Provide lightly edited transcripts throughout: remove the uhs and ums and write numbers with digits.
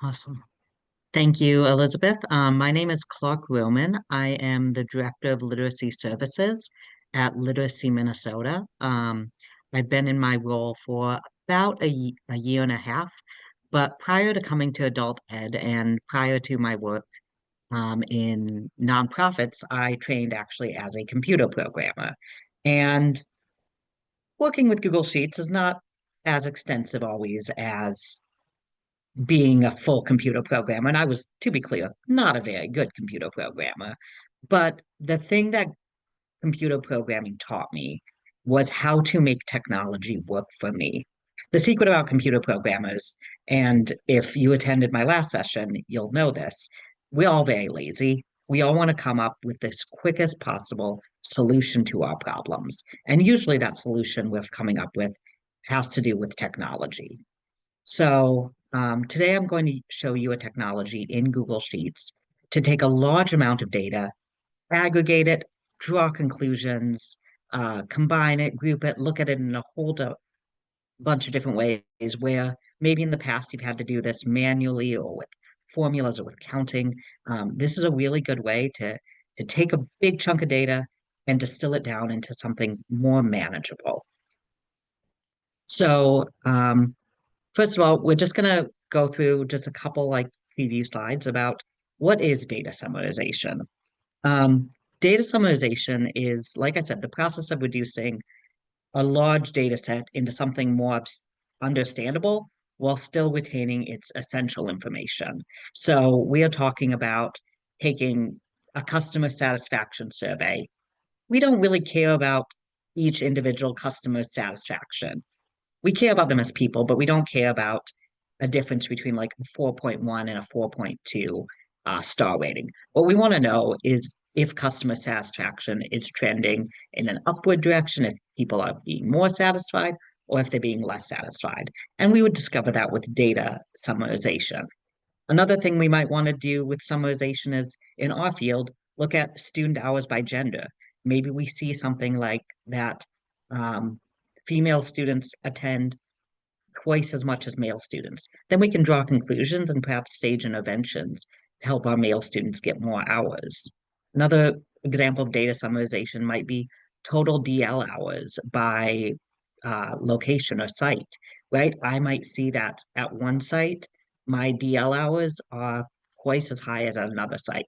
Awesome. Thank you, Elizabeth. My name is Clark Roman. I am the Director of Literacy Services at Literacy Minnesota. I've been in my role for about a year and a half, but prior to coming to adult ed and prior to my work in nonprofits, I trained actually as a computer programmer. And working with Google Sheets is not as extensive always as being a full computer programmer. And I was, to be clear, not a very good computer programmer. But the thing that computer programming taught me was how to make technology work for me. The secret about computer programmers, and if you attended my last session, you'll know this, we're all very lazy. We all want to come up with this quickest possible solution to our problems. And usually that solution we're coming up with has to do with technology. So today I'm going to show you a technology in Google Sheets to take a large amount of data, aggregate it, draw conclusions, combine it, group it, look at it in a bunch of different ways where maybe in the past you've had to do this manually or with formulas or with counting. This is a really good way to take a big chunk of data and distill it down into something more manageable. So first of all, we're just going to go through just a couple like preview slides about what is data summarization. Um, Data summarization is, like I said, the process of reducing a large data set into something more understandable while still retaining its essential information. So we are talking about taking a customer satisfaction survey. We don't really care about each individual customer's satisfaction. We care about them as people, but we don't care about a difference between like a 4.1 and a 4.2 star rating. What we want to know is if customer satisfaction is trending in an upward direction, if people are being more satisfied, or if they're being less satisfied. And we would discover that with data summarization. Another thing we might want to do with summarization is in our field, look at student hours by gender. Maybe we see something like that um, female students attend twice as much as male students. Then we can draw conclusions and perhaps stage interventions to help our male students get more hours. Another example of data summarization might be total DL hours by location or site, right? I might see that at one site, my DL hours are twice as high as at another site.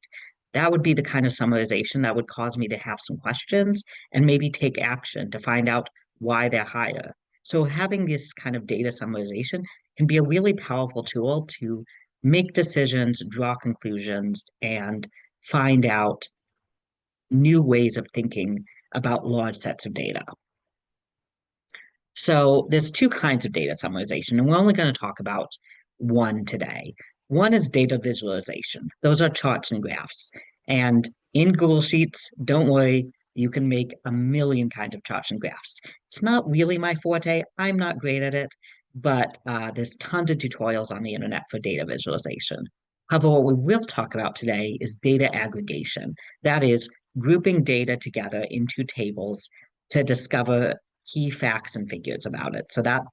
That would be the kind of summarization that would cause me to have some questions and maybe take action to find out why they're higher. So having this kind of data summarization can be a really powerful tool to make decisions, draw conclusions, and find out new ways of thinking about large sets of data. So there's two kinds of data summarization, and we're only going to talk about one today. One is data visualization. Those are charts and graphs. And in Google Sheets, don't worry, you can make a million kinds of charts and graphs. It's not really my forte. I'm not great at it, but there's tons of tutorials on the internet for data visualization. However, what we will talk about today is data aggregation. That is grouping data together into tables to discover key facts and figures about it. So that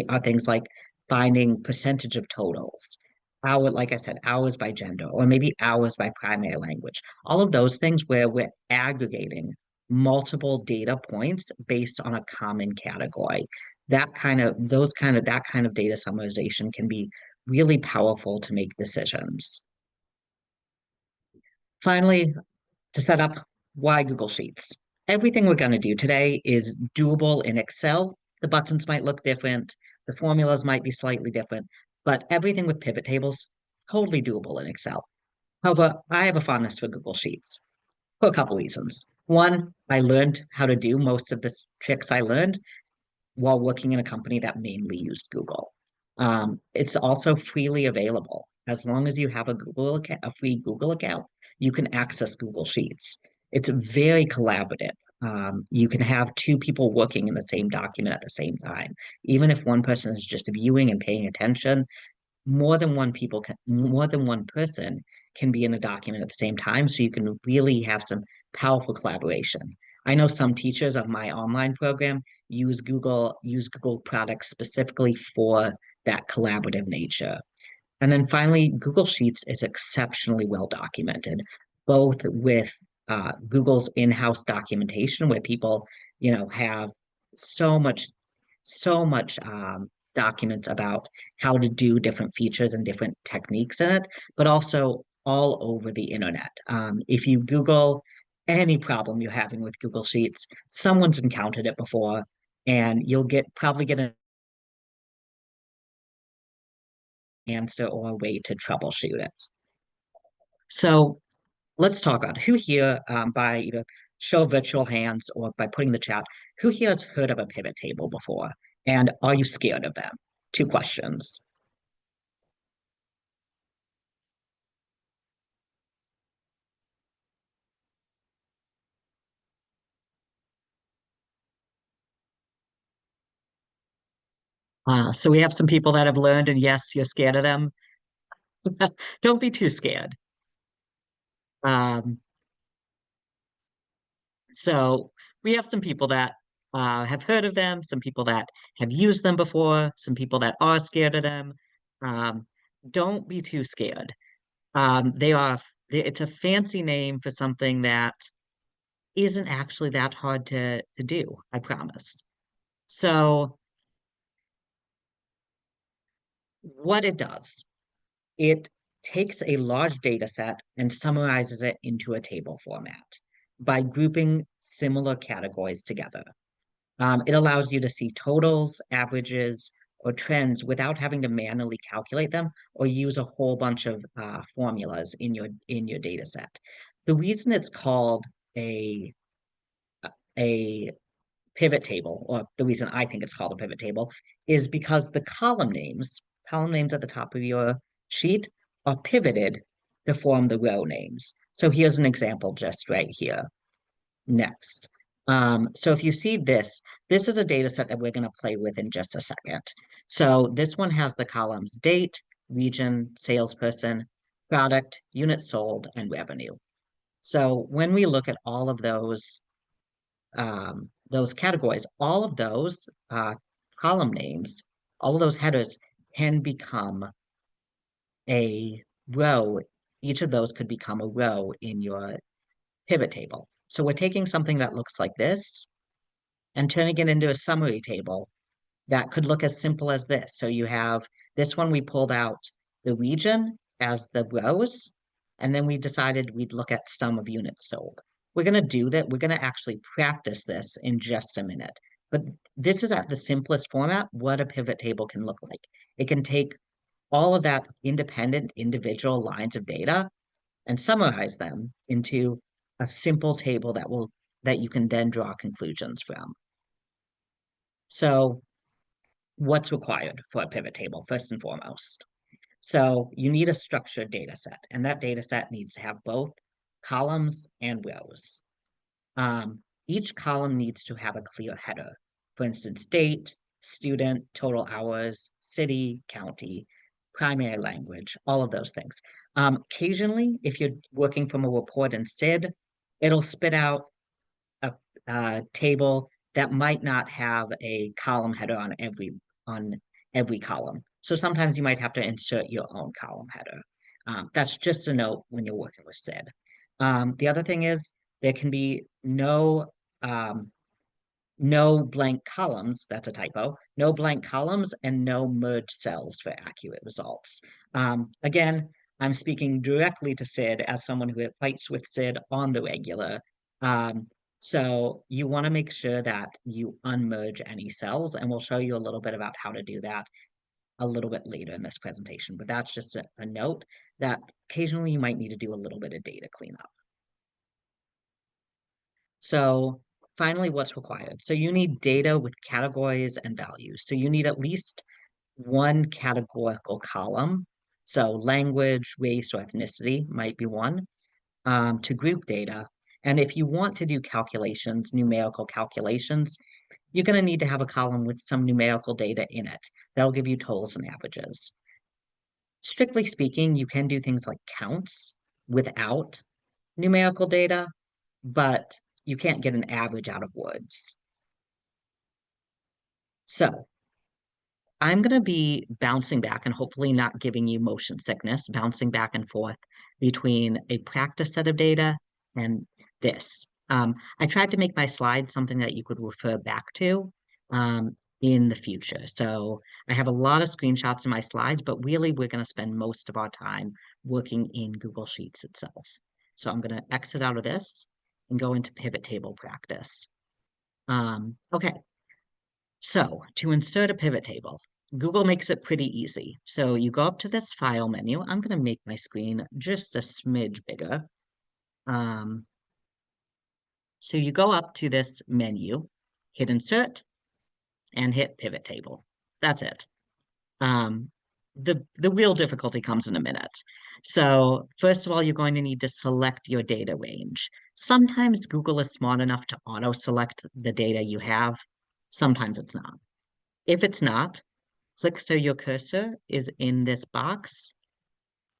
are things like finding percentage of totals, like I said, hours by gender, or maybe hours by primary language. All of those things where we're aggregating multiple data points based on a common category. That kind of data summarization can be really powerful to make decisions. Finally, to set up why Google Sheets. Everything we're going to do today is doable in Excel. The buttons might look different, the formulas might be slightly different, but everything with pivot tables, totally doable in Excel. However, I have a fondness for Google Sheets for a couple reasons. One, I learned how to do most of the tricks I learned while working in a company that mainly used Google. It's also freely available. As long as you have a free Google account, you can access Google Sheets. It's very collaborative. You can have two people working in the same document at the same time. Even if one person is just viewing and paying attention, more than one person can be in a document at the same time, so you can really have some powerful collaboration. I know some teachers of my online program use Google products specifically for that collaborative nature. And then finally, Google Sheets is exceptionally well documented, both with Google's in-house documentation, where people, have so much, so much documents about how to do different features and different techniques in it, but also all over the internet. If you Google any problem you're having with Google Sheets, someone's encountered it before, and you'll probably get an answer or a way to troubleshoot it. So let's talk about who here, by either show of virtual hands or by putting in the chat, who here has heard of a pivot table before? And are you scared of them? Two questions. So we have some people that have learned, and yes, you're scared of them. Don't be too scared. Um, so we have some people that have heard of them, some people that have used them before, some people that are scared of them. Um, don't be too scared. They are, it's a fancy name for something that isn't actually that hard to do, I promise. So what it does, it takes a large data set and summarizes it into a table format by grouping similar categories together. It allows you to see totals, averages, or trends without having to manually calculate them or use a whole bunch of formulas in your data set. The reason it's called a a pivot table, or the reason I think it's called a pivot table, is because the column names at the top of your sheet are pivoted to form the row names. So here's an example just right here. Next. So if you see this, this is a data set that we're going to play with in just a second. So this one has the columns date, region, salesperson, product, units sold, and revenue. So when we look at all of those categories, all of those column names, all of those headers can become a row. Each of those could become a row in your pivot table. So we're taking something that looks like this and turning it into a summary table that could look as simple as this. So you have this one, we pulled out the region as the rows, and then we decided we'd look at sum of units sold. We're going to do that. We're going to actually practice this in just a minute. But this is at the simplest format, what a pivot table can look like. It can take all of that independent individual lines of data and summarize them into a simple table that you can then draw conclusions from. So what's required for a pivot table, first and foremost? So you need a structured data set, and that data set needs to have both columns and rows. Each column needs to have a clear header. For instance, date, student, total hours, city, county, primary language, all of those things. Occasionally, if you're working from a report in SID, it'll spit out a, table that might not have a column header on every column. So sometimes you might have to insert your own column header. That's just a note when you're working with SID. The other thing is there can be um, no blank columns, that's a typo, no blank columns and no merged cells for accurate results. Again, I'm speaking directly to Sid as someone who fights with Sid on the regular. Um, so you want to make sure that you unmerge any cells, and we'll show you a little bit about how to do that a little bit later in this presentation. But that's just a note that occasionally you might need to do a little bit of data cleanup. So finally, what's required? So you need data with categories and values. So you need at least one categorical column. So language, race, or ethnicity might be one, to group data. And if you want to do calculations, numerical calculations, you're going to need to have a column with some numerical data in it. That'll give you totals and averages. Strictly speaking, you can do things like counts without numerical data, but you can't get an average out of woods. So I'm going to be bouncing back and hopefully not giving you motion sickness, bouncing back and forth between a practice set of data and this. I tried to make my slides something that you could refer back to um, in the future. So I have a lot of screenshots in my slides, but really we're going to spend most of our time working in Google Sheets itself. So I'm going to exit out of this and go into pivot table practice. Okay, so to insert a pivot table, Google makes it pretty easy. So you go up to this file menu. I'm going to make my screen just a smidge bigger. Um, so you go up to this menu, hit insert, and hit pivot table. That's it. Um, the real difficulty comes in a minute. So first of all, you're going to need to select your data range. Sometimes Google is smart enough to auto-select the data you have. Sometimes it's not. If it's not, click so your cursor is in this box,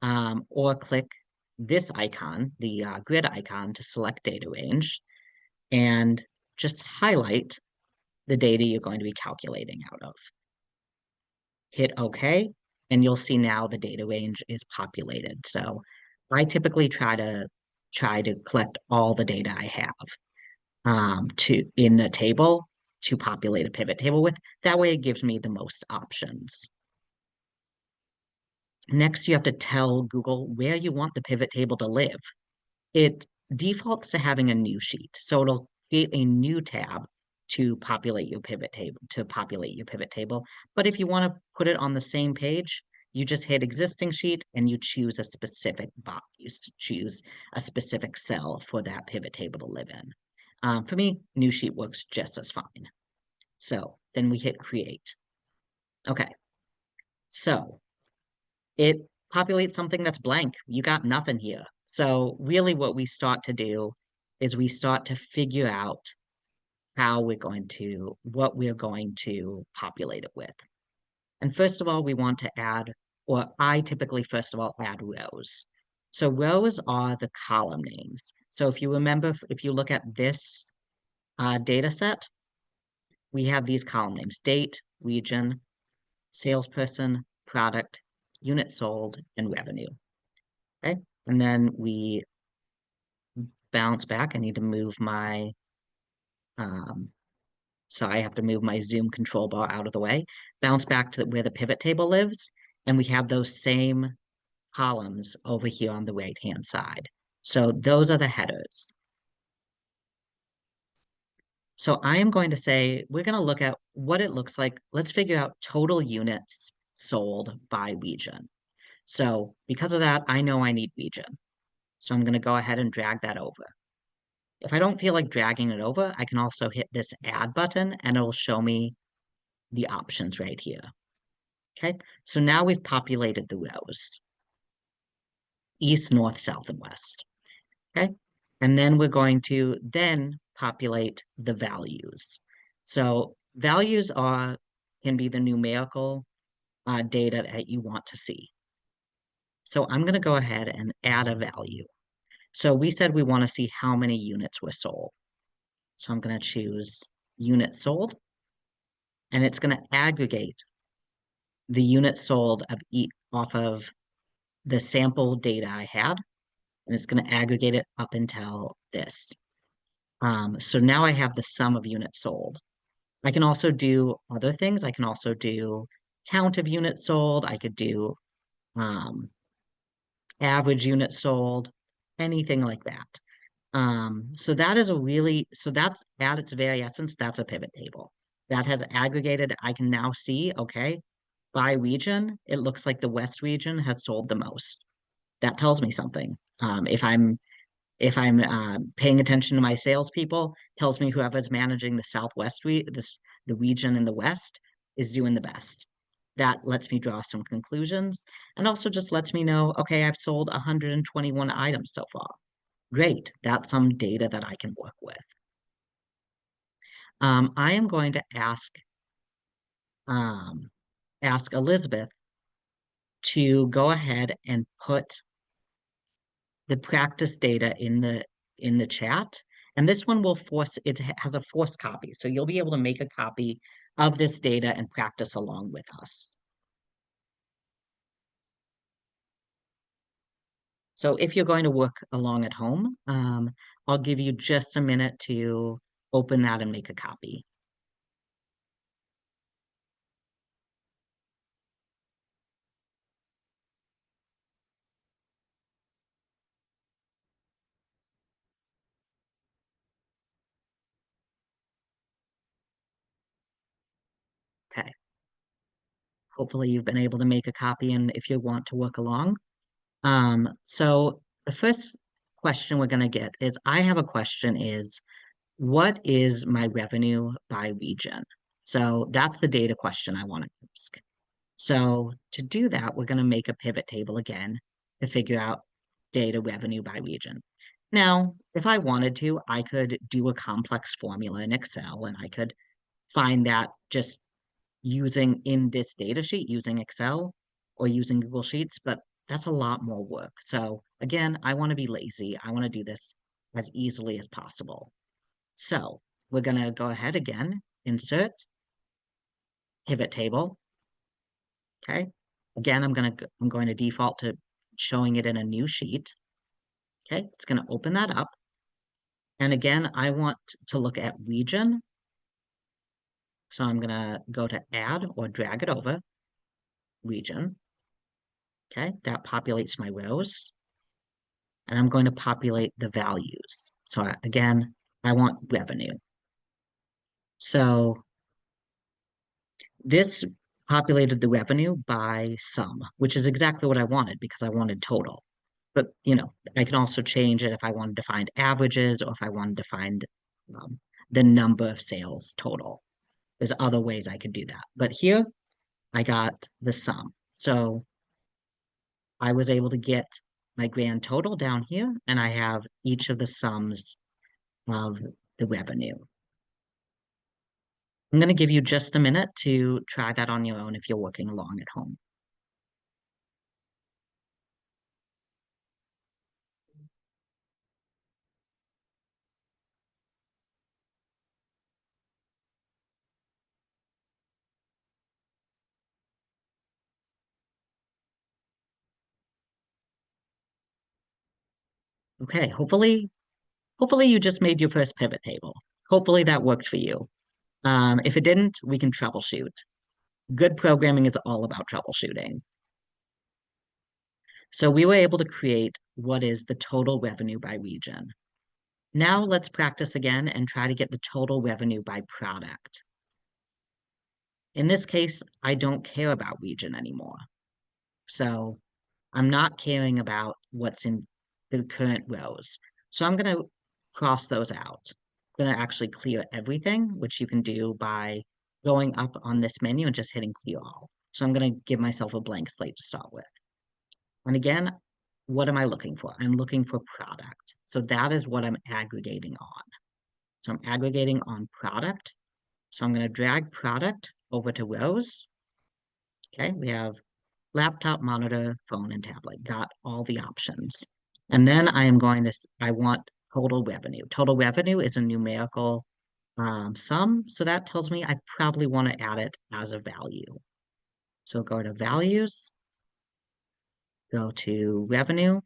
or click this icon, the grid icon, to select data range, and just highlight the data you're going to be calculating out of. Hit OK, and you'll see now the data range is populated. So I typically try to collect all the data I have to in the table to populate a pivot table with. That way it gives me the most options. Next, you have to tell Google where you want the pivot table to live. It defaults to having a new sheet, so it'll create a new tab to populate your pivot table. But if you want to put it on the same page, you just hit existing sheet and you choose a specific box. You choose a specific cell for that pivot table to live in. For me, new sheet works just as fine. So then we hit create. Okay, so it populates something that's blank. You got nothing here. So really what we start to do is we start to figure out what we're going to populate it with. And first of all, we want to add, or I typically first of all add rows. So rows are the column names. So if you remember, if you look at this data set, we have these column names: date, region, salesperson, product, unit sold, and revenue. Okay, and then we bounce back. I need to move my, um, so I have to move my zoom control bar out of the way, bounce back to where the pivot table lives, and we have those same columns over here on the right-hand side. So those are the headers. So I am going to say, we're going to look at what it looks like. Let's figure out total units sold by region. So because of that, I know I need region. So I'm going to go ahead and drag that over. If I don't feel like dragging it over, I can also hit this add button and it'll show me the options right here. Okay, so now we've populated the rows: east, north, south, and west. Okay, and then we're going to then populate the values. So values can be the numerical data that you want to see. So I'm going to go ahead and add a value. So we said we want to see how many units were sold. So I'm going to choose units sold, and it's going to aggregate the units sold off of the sample data I had, and it's going to aggregate it up until this. So now I have the sum of units sold. I can also do other things. I can also do count of units sold. I could do average units sold, anything like that. So that's at its very essence, that's a pivot table. That has aggregated, I can now see, okay, by region, it looks like the West region has sold the most. That tells me something. If I'm paying attention to my salespeople, tells me whoever's managing the the region in the West is doing the best. That lets me draw some conclusions and also just lets me know, okay, I've sold 121 items so far. Great, that's some data that I can work with. I am going to um, ask Elizabeth to go ahead and put the practice data in the chat. And this one will has a forced copy. So you'll be able to make a copy of this data and practice along with us. So if you're going to work along at home, I'll give you just a minute to open that and make a copy. Okay. Hopefully you've been able to make a copy and if you want to work along. So the first question we're going to get is, I have a question is, what is my revenue by region? So that's the data question I want to ask. So to do that, we're going to make a pivot table again to figure out data revenue by region. Now, if I wanted to, I could do a complex formula in Excel and I could find that just using in this data sheet, using Excel or using Google Sheets, but that's a lot more work. So again, I want to be lazy. I want to do this as easily as possible. So we're going to go ahead again, insert, pivot table. Okay. Again, I'm going to default to showing it in a new sheet. Okay. It's going to open that up. And again, I want to look at region. So I'm going to go to add or drag it over region. Okay. That populates my rows. And I'm going to populate the values. So again, I want revenue. So this populated the revenue by sum, which is exactly what I wanted because I wanted total. But, I can also change it if I wanted to find averages or if I wanted to find um, the number of sales total. There's other ways I could do that. But here I got the sum. So I was able to get my grand total down here, and I have each of the sums of the revenue. I'm going to give you just a minute to try that on your own if you're working along at home. Okay, hopefully you just made your first pivot table. Hopefully that worked for you. If it didn't, we can troubleshoot. Good programming is all about troubleshooting. So we were able to create what is the total revenue by region. Now let's practice again and try to get the total revenue by product. In this case, I don't care about region anymore. So I'm not caring about what's in the current rows. So I'm going to cross those out. I'm going to actually clear everything, which you can do by going up on this menu and just hitting clear all. So I'm going to give myself a blank slate to start with. And again, what am I looking for? I'm looking for product. So that is what I'm aggregating on. So I'm aggregating on product. So I'm going to drag product over to rows. Okay, we have laptop, monitor, phone, and tablet. Got all the options. And then I want total revenue. Total revenue is a numerical sum. So that tells me I probably want to add it as a value. So go to values, go to revenue,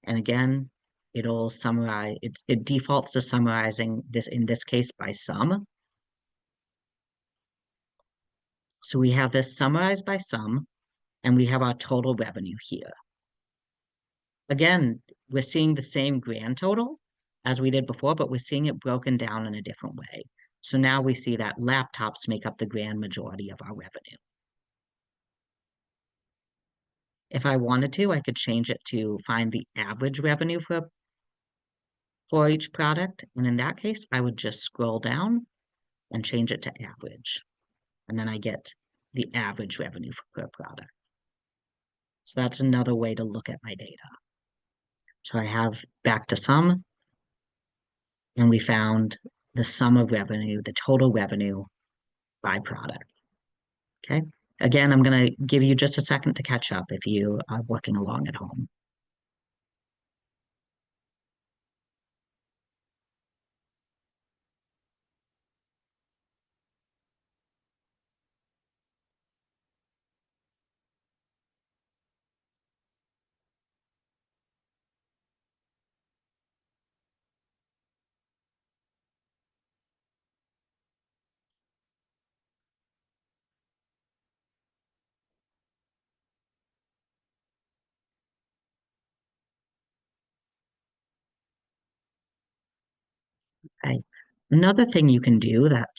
and again, it'll summarize, it defaults to summarizing this, in this case, by sum. So we have this summarized by sum, and we have our total revenue here. Again, we're seeing the same grand total as we did before, but we're seeing it broken down in a different way. So now we see that laptops make up the grand majority of our revenue. If I wanted to, I could change it to find the average revenue for each product. And in that case, I would just scroll down and change it to average. And then I get the average revenue per product. So that's another way to look at my data. So I have back to sum, and we found the sum of revenue, the total revenue by product. Okay. Again, I'm going to give you just a second to catch up if you are working along at home. Another thing you can do that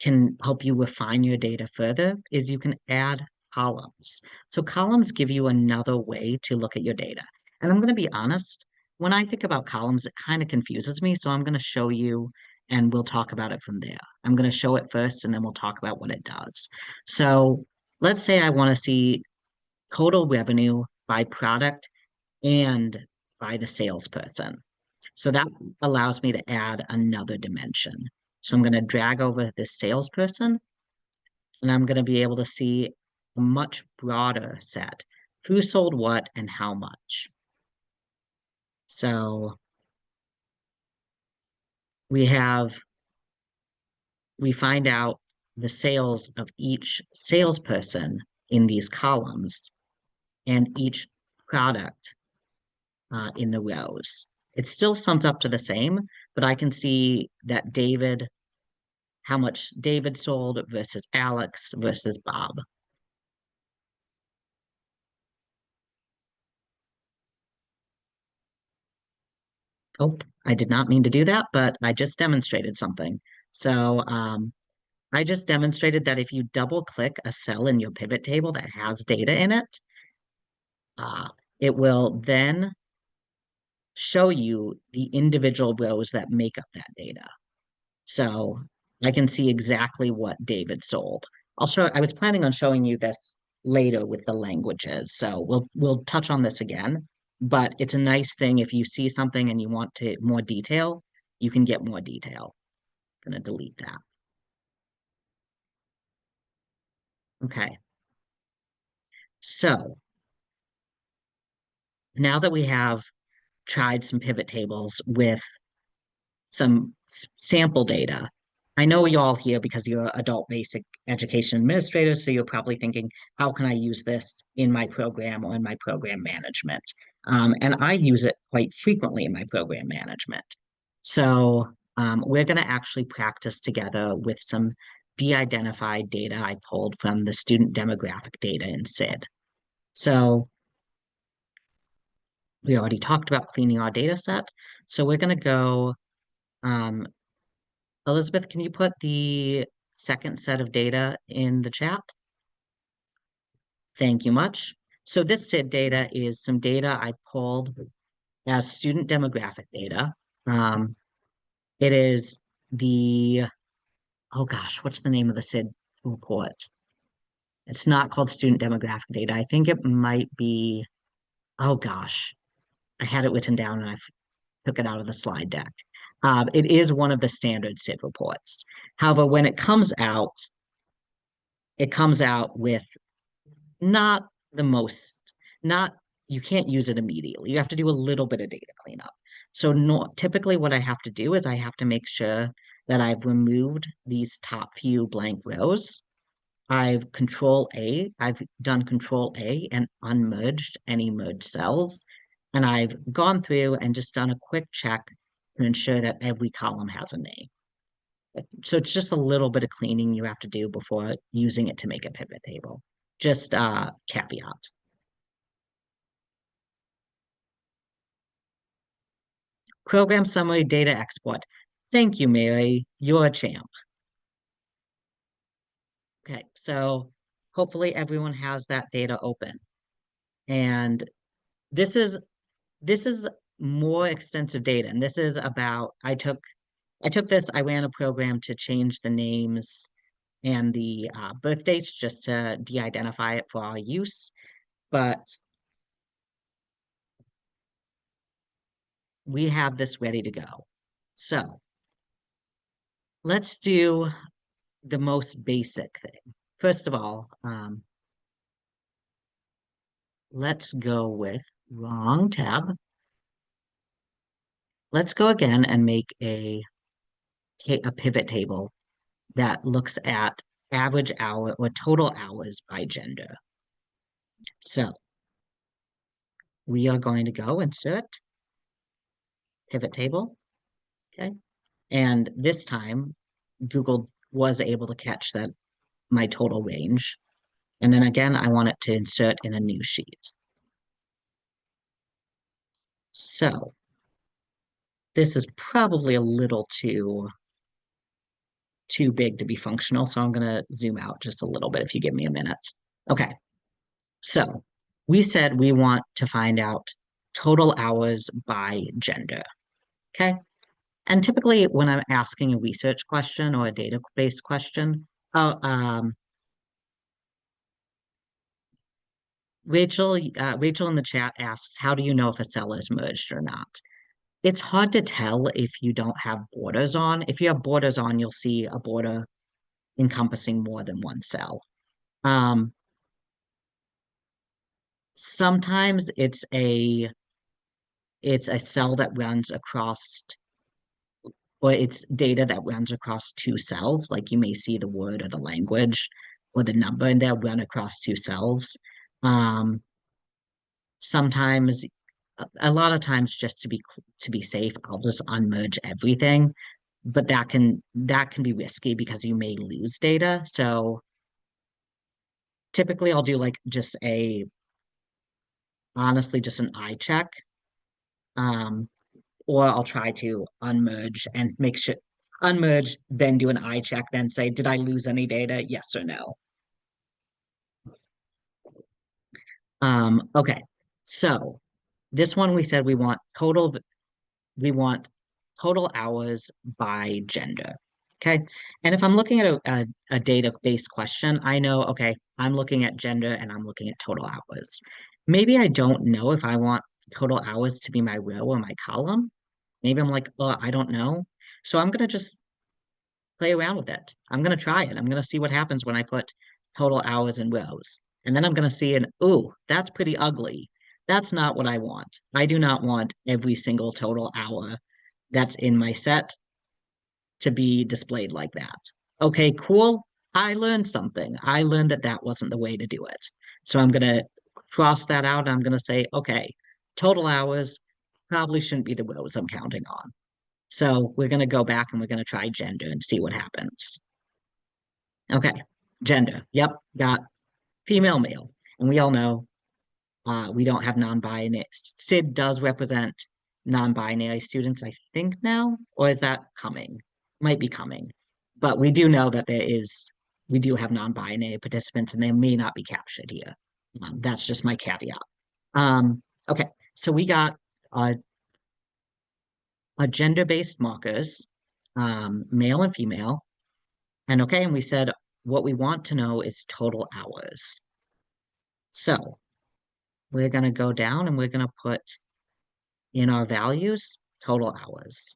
can help you refine your data further is you can add columns. So columns give you another way to look at your data. And I'm going to be honest, when I think about columns, it kind of confuses me. So I'm going to show you and we'll talk about it from there. I'm going to show it first and then we'll talk about what it does. So let's say I want to see total revenue by product and by the salesperson. So that allows me to add another dimension. So I'm going to drag over this salesperson and I'm going to be able to see a much broader set. Who sold what and how much. So we have, we find out the sales of each salesperson in these columns and each product in the rows. It still sums up to the same, but I can see that how much David sold versus Alex versus Bob. Oh, I did not mean to do that, but I just demonstrated something. So I just demonstrated that if you double click a cell in your pivot table that has data in it, uh, it will then show you the individual rows that make up that data. So I can see exactly what David sold. I was planning on showing you this later with the languages. So we'll touch on this again, but it's a nice thing if you see something and you want to more detail, you can get more detail. I'm gonna delete that. Okay. So now that we have tried some pivot tables with some sample data. I know you all here because you're adult basic education administrators, so you're probably thinking, how can I use this in my program or in my program management? And I use it quite frequently in my program management. So we're going to actually practice together with some de-identified data I pulled from the student demographic data in SID. So we already talked about cleaning our data set. So we're going to go um, Elizabeth, can you put the second set of data in the chat? Thank you much. So this SID data is some data I pulled as student demographic data. Um, it is the, oh gosh, what's the name of the SID report? It's not called student demographic data. I think it might be, oh gosh, I had it written down and took it out of the slide deck. It is one of the standard SID reports. However, when it comes out with not the most, not, you can't use it immediately. You have to do a little bit of data cleanup. So no, typically what I have to do is I have to make sure that I've removed these top few blank rows. I've done control A and unmerged any merged cells. And I've gone through and just done a quick check to ensure that every column has a name. So it's just a little bit of cleaning you have to do before using it to make a pivot table. Just caveat. Program summary data export. Thank you, Mary. You're a champ. Okay, so hopefully everyone has that data open. And this is this is more extensive data. And this is about I took this, I ran a program to change the names and the birth dates just to de-identify it for our use. But we have this ready to go. So let's do the most basic thing. First of all, let's go with wrong tab. Let's go again and make a pivot table that looks at average hour or total hours by gender. So we are going to go insert pivot table. Okay. And this time Google was able to catch that my total range. And then again, I want it to insert in a new sheet. So this is probably a little too too big to be functional, so I'm going to zoom out just a little bit if you give me a minute. Okay, so we said we want to find out total hours by gender. Okay, and typically when I'm asking a research question or a database question, uh, um, Rachel in the chat asks, how do you know if a cell is merged or not? It's hard to tell if you don't have borders on. If you have borders on, you'll see a border encompassing more than one cell. Um, Sometimes it's a cell that runs across, or it's data that runs across two cells. Like you may see the word or the language or the number, and they'll run across two cells. Um, Sometimes, a lot of times, just to be safe, I'll just unmerge everything. But that can be risky because you may lose data. So typically, I'll do like just a honestly just an eye check. Um, or I'll try to unmerge and make sure unmerge, then do an eye check, then say, did I lose any data? Yes or no. Okay. So this one we said we want total hours by gender. Okay. And if I'm looking at a database question, I know, okay, I'm looking at gender and I'm looking at total hours. Maybe I don't know if I want total hours to be my row or my column. Maybe I'm like, oh, I don't know. So I'm going to just play around with it. I'm going to try it. I'm going to see what happens when I put total hours in rows. And then I'm going to see an, ooh, that's pretty ugly. That's not what I want. I do not want every single total hour that's in my set to be displayed like that. Okay, cool. I learned something. I learned that that wasn't the way to do it. So I'm going to cross that out. I'm going to say, okay, total hours probably shouldn't be the rows I'm counting on. So we're going to go back and we're going to try gender and see what happens. Okay, gender. Yep, got female, male. And we all know we don't have non-binary. SID does represent non-binary students, I think now, or is that coming? Might be coming. But we do know that we do have non-binary participants and they may not be captured here. That's just my caveat. Okay, so we got uh, a gender-based markers, male and female. And okay, and we said what we want to know is total hours. So we're going to go down and we're going to put in our values total hours.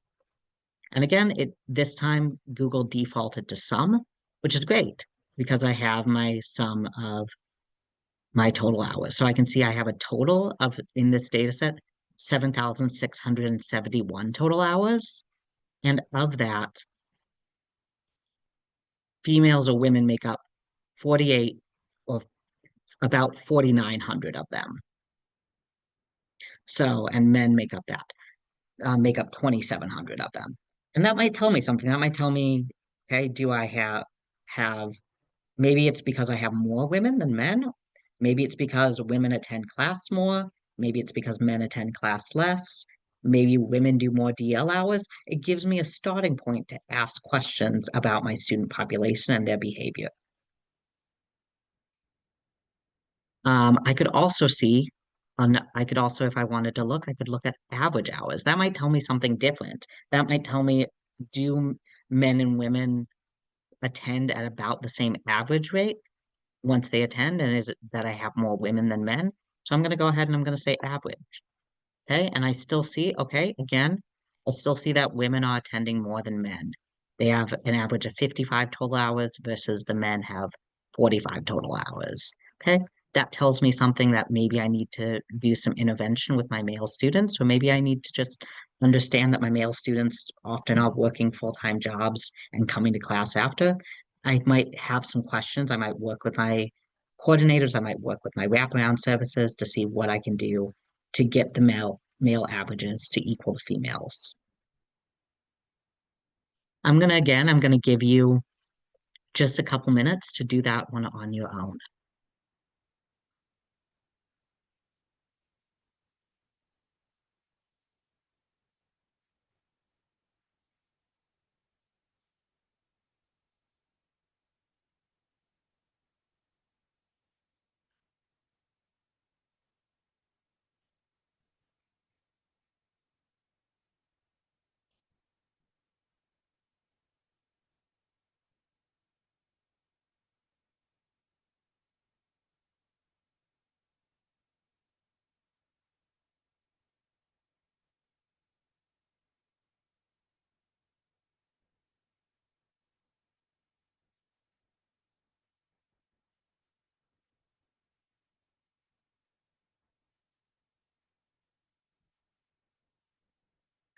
And again, this time Google defaulted to sum, which is great because I have my sum of my total hours. So I can see I have a total of, in this data set, 7,671 total hours. And of that, females or women make up 48 or about 4,900 of them. So, and men make up 2,700 of them. And that might tell me something. That might tell me, okay, do I have maybe it's because I have more women than men. Maybe it's because women attend class more. Maybe it's because men attend class less. Maybe women do more DL hours. It gives me a starting point to ask questions about my student population and their behavior. I could also see, I could also, if I wanted to look, I could look at average hours. That might tell me something different. That might tell me, do men and women attend at about the same average rate once they attend? And is it that I have more women than men? So I'm going to go ahead and I'm going to say average. Okay, and I still see, okay, again, I still see that women are attending more than men. They have an average of 55 total hours versus the men have 45 total hours. Okay, that tells me something that maybe I need to do some intervention with my male students, or maybe I need to just understand that my male students often are working full-time jobs and coming to class after. I might have some questions. I might work with my coordinators. I might work with my wraparound services to see what I can do to get the male averages to equal the females. I'm gonna give you just a couple minutes to do that one on your own.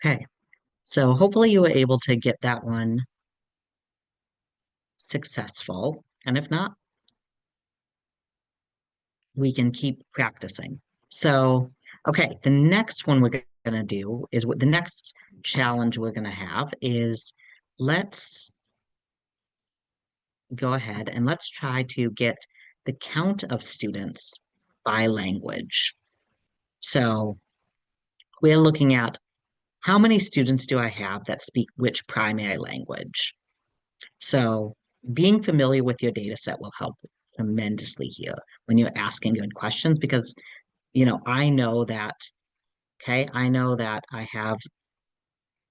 Okay, so hopefully you were able to get that one successful. And if not, we can keep practicing. So, okay, the next one we're going to do is what the next challenge we're going to have is let's go ahead and let's try to get the count of students by language. So, we're looking at how many students do I have that speak which primary language? So being familiar with your data set will help tremendously here when you're asking good questions because, I know that, okay, I know that I have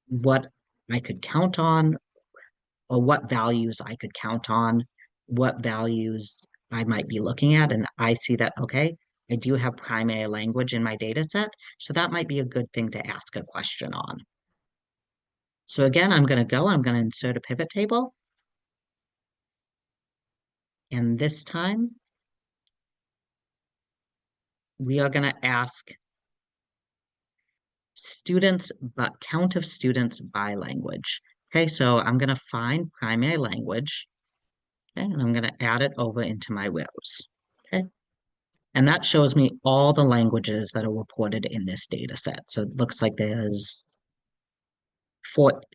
what I could count on or what values I could count on, what values I might be looking at. And I see that, okay, I do have primary language in my data set. So that might be a good thing to ask a question on. So again, I'm going to insert a pivot table. And this time we are going to ask students, but count of students by language. Okay, so I'm going to find primary language, okay, and I'm going to add it over into my rows. Okay, and that shows me all the languages that are reported in this data set. So it looks like there's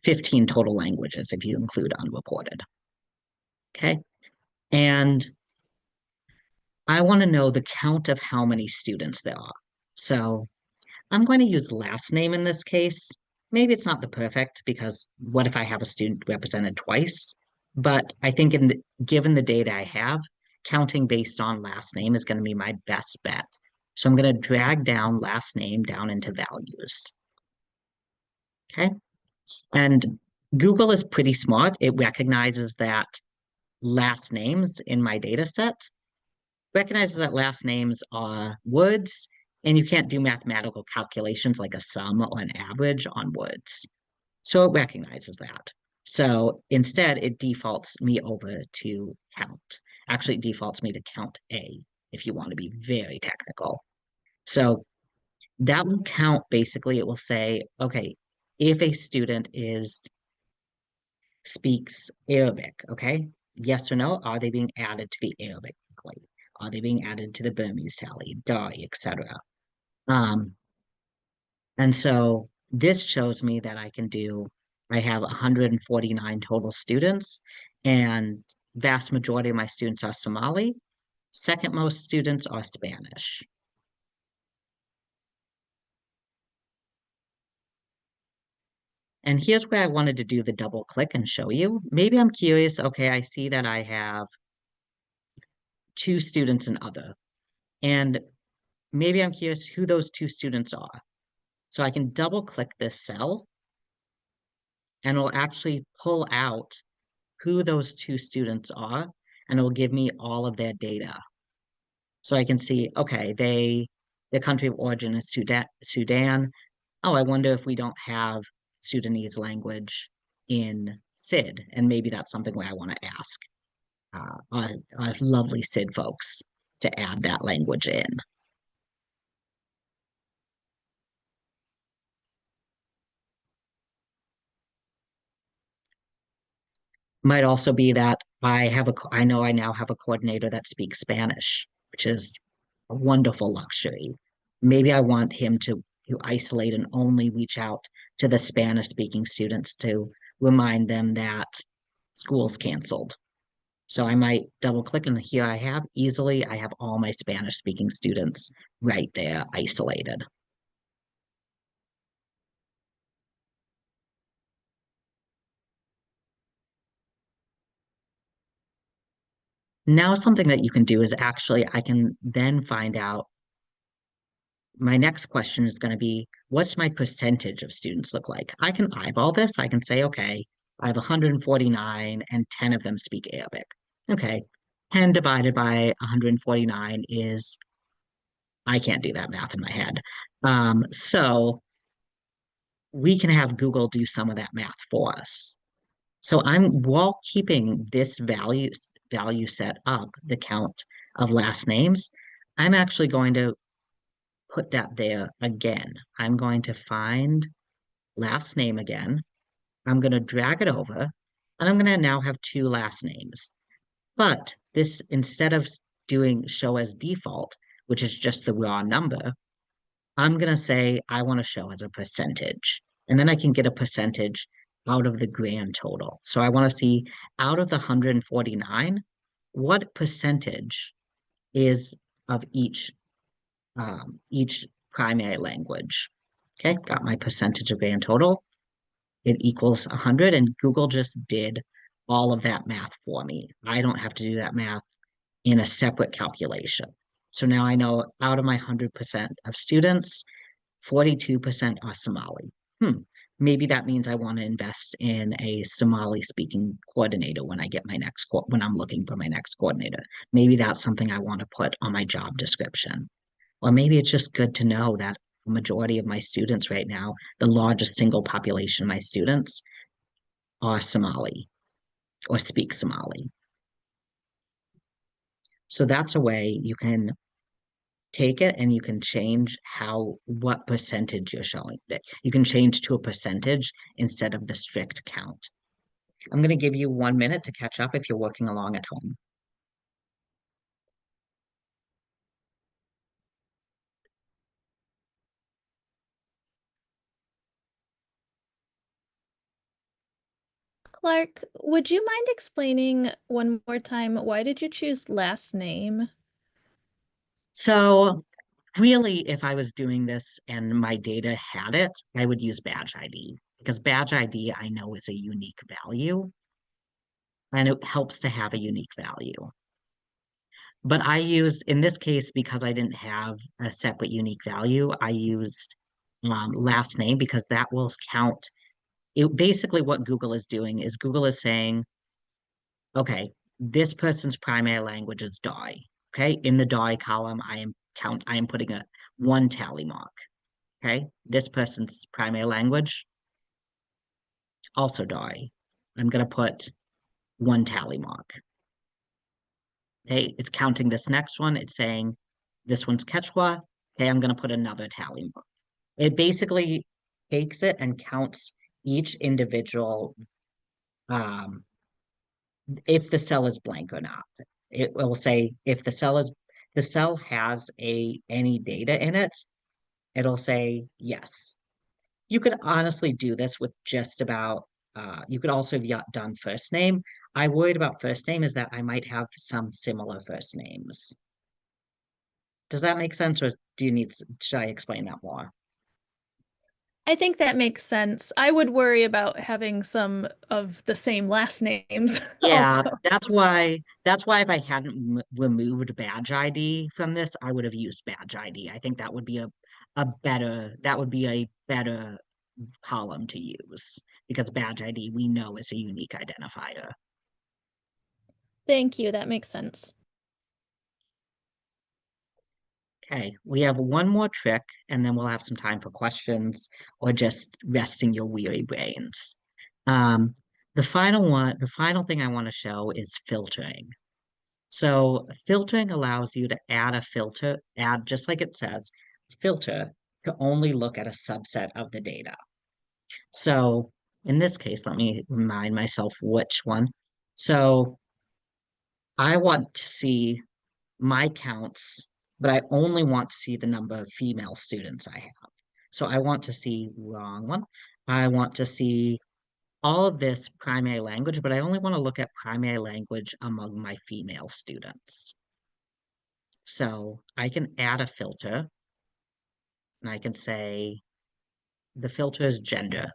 15 total languages if you include unreported. Okay, and I want to know the count of how many students there are. So I'm going to use last name in this case. Maybe it's not the perfect because what if I have a student represented twice? But I think given the data I have, counting based on last name is going to be my best bet. So I'm going to drag down last name down into values. Okay. And Google is pretty smart. It recognizes that last names in my data set recognizes that last names are words and you can't do mathematical calculations like a sum or an average on words. So it recognizes that. So instead, it defaults me over to count. Actually, it defaults me to count A if you want to be very technical. So that will count basically, it will say, okay, if a student speaks Arabic, okay? Yes or no? Are they being added to the Arabic tally? Are they being added to the Burmese tally, Dari, etc.? Um, and so this shows me that I have 149 total students, and vast majority of my students are Somali. Second most students are Spanish. And here's where I wanted to do the double click and show you. Maybe I'm curious, okay, I see that I have two students in other, and maybe I'm curious who those two students are. So I can double click this cell and it'll actually pull out who those two students are and it will give me all of their data. So I can see, okay, their country of origin is Sudan. Oh, I wonder if we don't have Sudanese language in SID, and maybe that's something where I want to ask our lovely SID folks to add that language in. Might also be that I know I now have a coordinator that speaks Spanish, which is a wonderful luxury. Maybe I want him to isolate and only reach out to the Spanish speaking students to remind them that school's canceled. So I might double click and here I have all my Spanish speaking students right there isolated. Now something that you can do is actually I can then find out my next question is going to be, what's my percentage of students look like? I can eyeball this. I can say, okay, I have 149 and 10 of them speak Arabic. Okay, 10 divided by 149 is, I can't do that math in my head. So we can have Google do some of that math for us. So while keeping this value set up, the count of last names, I'm actually going to put that there again. I'm going to find last name again. I'm going to drag it over, and I'm going to now have two last names. But this, instead of doing show as default, which is just the raw number, I'm going to say I want to show as a percentage. And then I can get a percentage out of the grand total. So I want to see out of the 149, what percentage is of each primary language. Okay, got my percentage of grand total. It equals 100, and Google just did all of that math for me. I don't have to do that math in a separate calculation. So now I know out of my 100% of students, 42% are Somali. Maybe that means I want to invest in a Somali speaking coordinator when I get my when I'm looking for my next coordinator. Maybe that's something I want to put on my job description. Or maybe it's just good to know that the majority of my students right now, the largest single population of my students are Somali or speak Somali. So that's a way you can take it and you can change what percentage you're showing. That you can change to a percentage instead of the strict count. I'm going to give you 1 minute to catch up if you're working along at home. Clark, would you mind explaining one more time why did you choose last name? So really, if I was doing this and my data had it, I would use badge ID because badge ID I know is a unique value and it helps to have a unique value. But I used, in this case, because I didn't have a separate unique value, I used last name because that will count. Basically, what Google is doing is Google is saying, okay, this person's primary language is DAI. Okay, in the DAI column, I am putting a one tally mark. Okay, this person's primary language, also DAI. I'm gonna put one tally mark. Okay, it's counting this next one. It's saying this one's Quechua. Okay, I'm gonna put another tally mark. It basically takes it and counts each individual if the cell is blank or not. It will say if the cell has any data in it, it'll say yes. You could honestly do this with just about you could also have done first name. I worried about first name is that I might have some similar first names. Does that make sense, or should I explain that more? I think that makes sense. I would worry about having some of the same last names Yeah, also. that's why if I hadn't removed badge ID from this, I would have used badge ID. I think that would be a better column to use because badge ID we know is a unique identifier. Thank you. That makes sense. Okay, we have one more trick and then we'll have some time for questions or just resting your weary brains. Um, the final thing I want to show is filtering. So filtering allows you to add just like it says, filter to only look at a subset of the data. So in this case, let me remind myself which one. So I want to see my counts, but I only want to see the number of female students I have. So I want to see wrong one. I want to see all of this primary language, but I only want to look at primary language among my female students. So I can add a filter and I can say the filter is gender.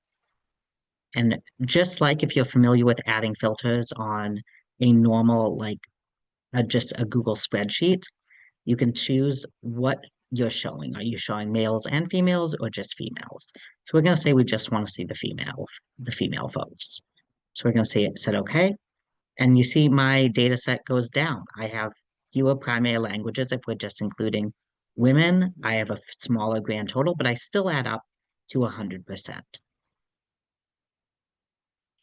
And just like if you're familiar with adding filters on a normal, like just a Google spreadsheet, you can choose what you're showing. Are you showing males and females or just females? So we're going to say we just want to see the female folks. So we're going to say it said okay. And you see my data set goes down. I have fewer primary languages if we're just including women. I have a smaller grand total, but I still add up to 100%.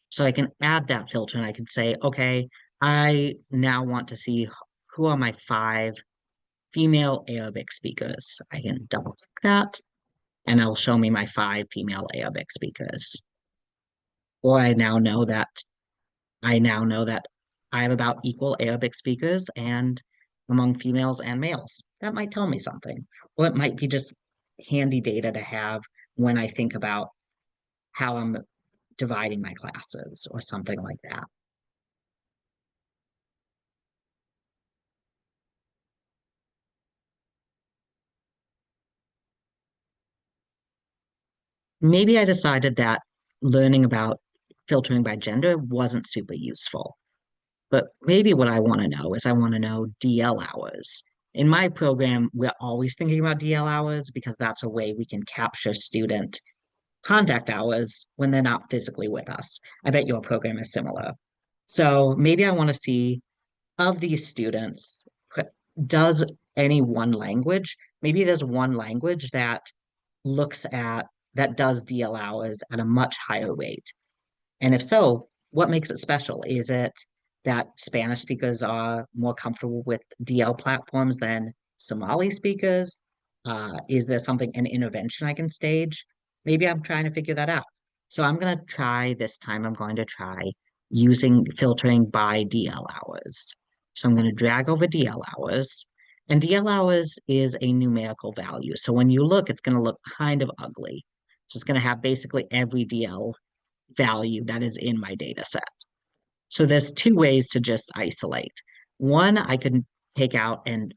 So I can add that filter and I can say, okay, I now want to see who are my 5 female Arabic speakers. I can double click that and it'll show me my 5 female Arabic speakers. Or I now know that I have about equal Arabic speakers and among females and males. That might tell me something. Or it might be just handy data to have when I think about how I'm dividing my classes or something like that. Maybe I decided that learning about filtering by gender wasn't super useful. But maybe what I want to know is I want to know DL hours. In my program, we're always thinking about DL hours because that's a way we can capture student contact hours when they're not physically with us. I bet your program is similar. So maybe I want to see of these students, does any one language, maybe there's one language that looks at, that does DL hours at a much higher rate. And if so, what makes it special? Is it that Spanish speakers are more comfortable with DL platforms than Somali speakers? Is there something, an intervention I can stage? Maybe I'm trying to figure that out. So I'm going to try this time, I'm going to try using filtering by DL hours. So I'm going to drag over DL hours. And DL hours is a numerical value. So when you look, it's going to look kind of ugly. So it's going to have basically every DL value that is in my data set. So there's two ways to just isolate. One, I can take out and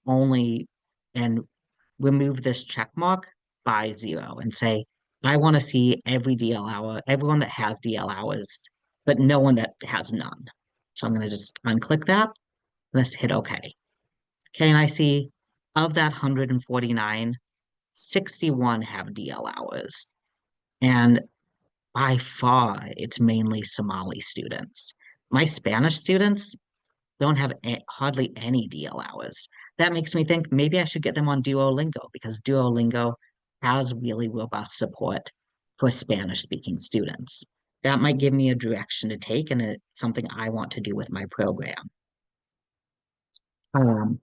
remove this check mark by 0 and say, I want to see every DL hour, everyone that has DL hours, but no one that has none. So I'm going to just unclick that. Let's hit OK. Okay, and I see of that 149, 61 have DL hours. And by far, it's mainly Somali students. My Spanish students don't have hardly any DL hours. That makes me think maybe I should get them on Duolingo because Duolingo has really robust support for Spanish speaking students. That might give me a direction to take, and it's something I want to do with my program. Um,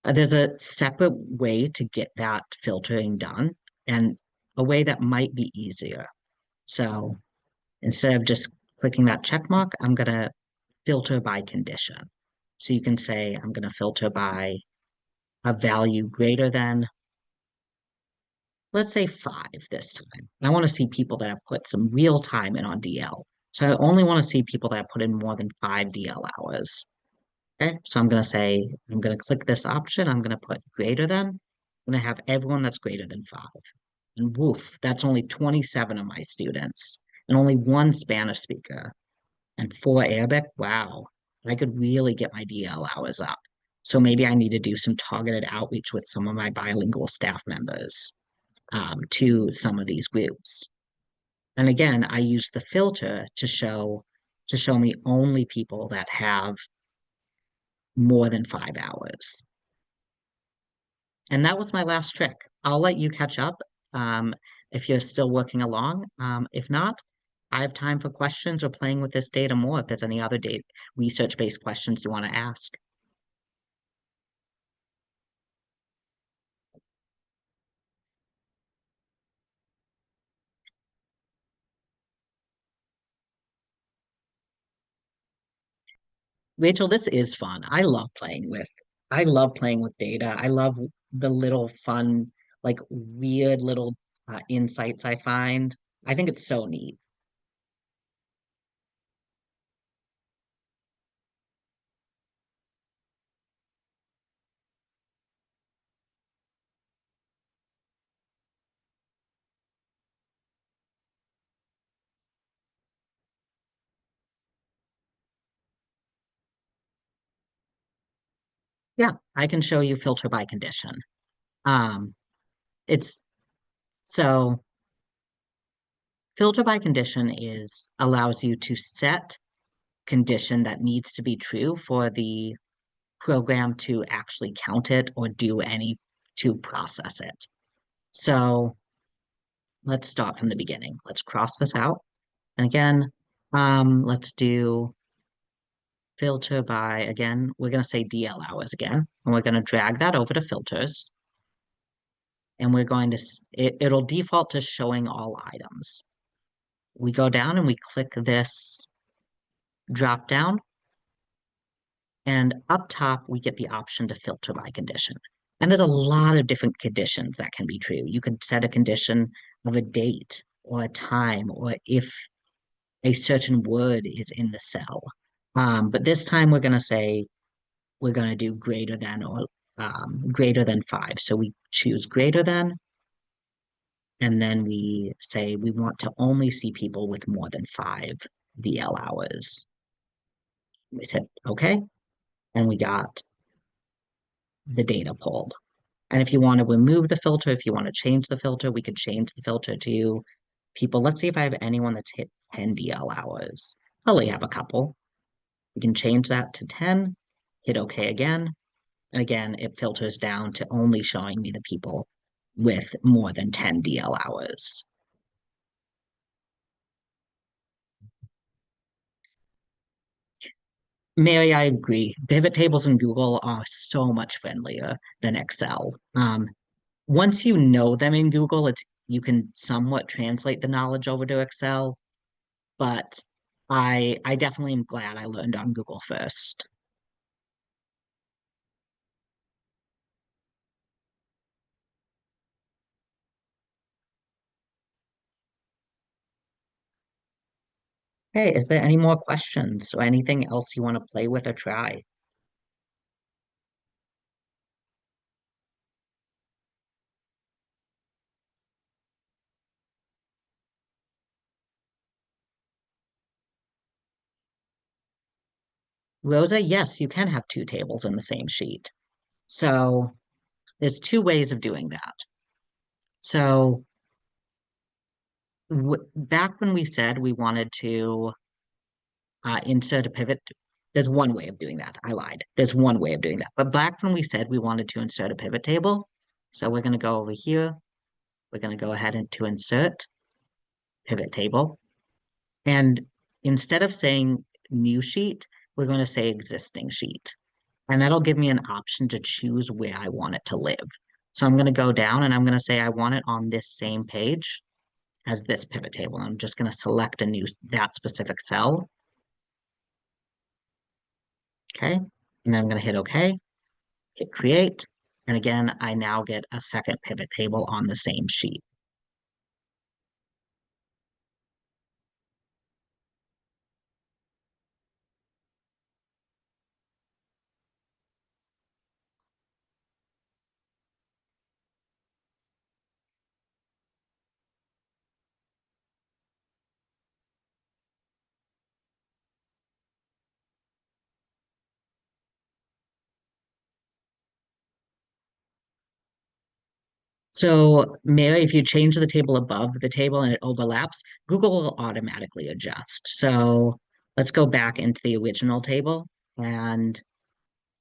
there's a separate way to get that filtering done, and a way that might be easier. So instead of just clicking that check mark, I'm going to filter by condition. So you can say, I'm going to filter by a value greater than, let's say 5 this time. I want to see people that have put some real time in on DL. So I only want to see people that have put in more than 5 DL hours. Okay, so I'm going to say, I'm going to click this option. I'm going to put greater than. I'm going to have everyone that's greater than 5. And woof, that's only 27 of my students and only one Spanish speaker. And for Arabic, wow, I could really get my DL hours up. So maybe I need to do some targeted outreach with some of my bilingual staff members to some of these groups. And again, I use the filter to show me only people that have more than 5 hours. And that was my last trick. I'll let you catch up if you're still working along. If not, I have time for questions or playing with this data more if there's any other data research-based questions you want to ask. Rachel, this is fun. I love playing with data. I love the little fun, like weird little insights I find. I think it's so neat. Yeah, I can show you filter by condition. Um, it's so filter by condition is allows you to set condition that needs to be true for the program to actually count it or do any to process it. So let's start from the beginning. Let's cross this out. And again, let's do filter by, again, we're going to say DL hours again, and we're going to drag that over to filters. and we're going to, it'll default to showing all items. We go down and we click this drop down, and up top, we get the option to filter by condition. And there's a lot of different conditions that can be true. You could set a condition of a date or a time, or if a certain word is in the cell. But this time we're going to say we're going to do greater than 5. So we choose greater than, and then we say we want to only see people with more than 5 VL hours. We said, okay, and we got the data pulled. And if you want to remove the filter, if you want to change the filter, we could change the filter to people. Let's see if I have anyone that's hit 10 DL hours. I only have a couple. We can change that to 10, hit OK again. And again, it filters down to only showing me the people with more than 10 DL hours. Mary, I agree. Pivot tables in Google are so much friendlier than Excel. Once you know them in Google, it's you can somewhat translate the knowledge over to Excel, but I definitely am glad I learned on Google first. Hey, is there any more questions or anything else you want to play with or try? Rosa, yes, you can have two tables in the same sheet. So there's two ways of doing that. So back when we said we wanted to insert a pivot, there's one way of doing that. I lied. There's one way of doing that. But back when we said we wanted to insert a pivot table, so we're going to go over here. We're going to go ahead and to insert pivot table. And instead of saying new sheet, we're going to say existing sheet. And that'll give me an option to choose where I want it to live. So I'm going to go down and I'm going to say I want it on this same page as this pivot table. I'm just going to select that specific cell. Okay. And then I'm going to hit OK, hit create. And again, I now get a second pivot table on the same sheet. So, Mary, if you change the table above the table and it overlaps, Google will automatically adjust. So let's go back into the original table and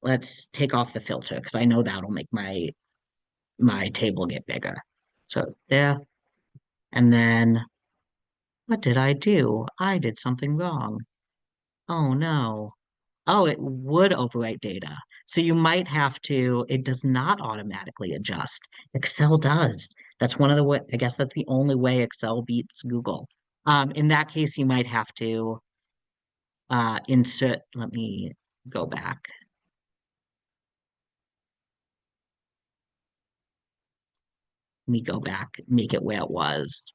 let's take off the filter because I know that'll make my table get bigger. So there, and then what did I do? I did something wrong. Oh no. Oh, it would overwrite data. So you might have to, it does not automatically adjust. Excel does. That's one of the way, I guess that's the only way Excel beats Google. In that case, you might have to insert, let me go back. Let me go back, make it where it was.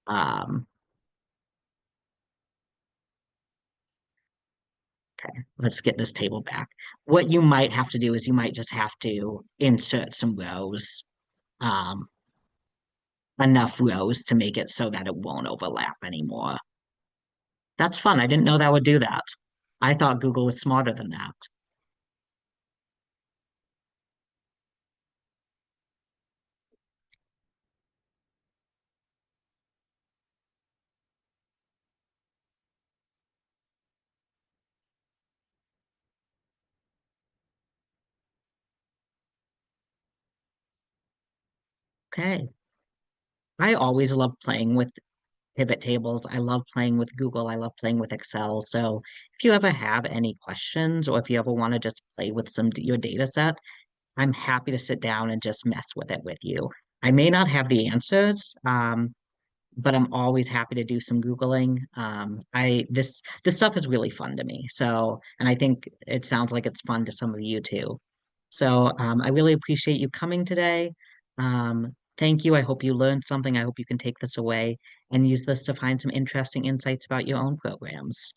Um, okay, let's get this table back. What you might have to do is you might just have to insert some rows. Um, enough rows to make it so that it won't overlap anymore. That's fun. I didn't know that would do that. I thought Google was smarter than that. Okay. I always love playing with pivot tables. I love playing with Google. I love playing with Excel. So if you ever have any questions or if you ever want to just play with your data set, I'm happy to sit down and just mess with it with you. I may not have the answers, but I'm always happy to do some Googling. This stuff is really fun to me. So, and I think it sounds like it's fun to some of you too. So, I really appreciate you coming today. Thank you. I hope you learned something. I hope you can take this away and use this to find some interesting insights about your own programs.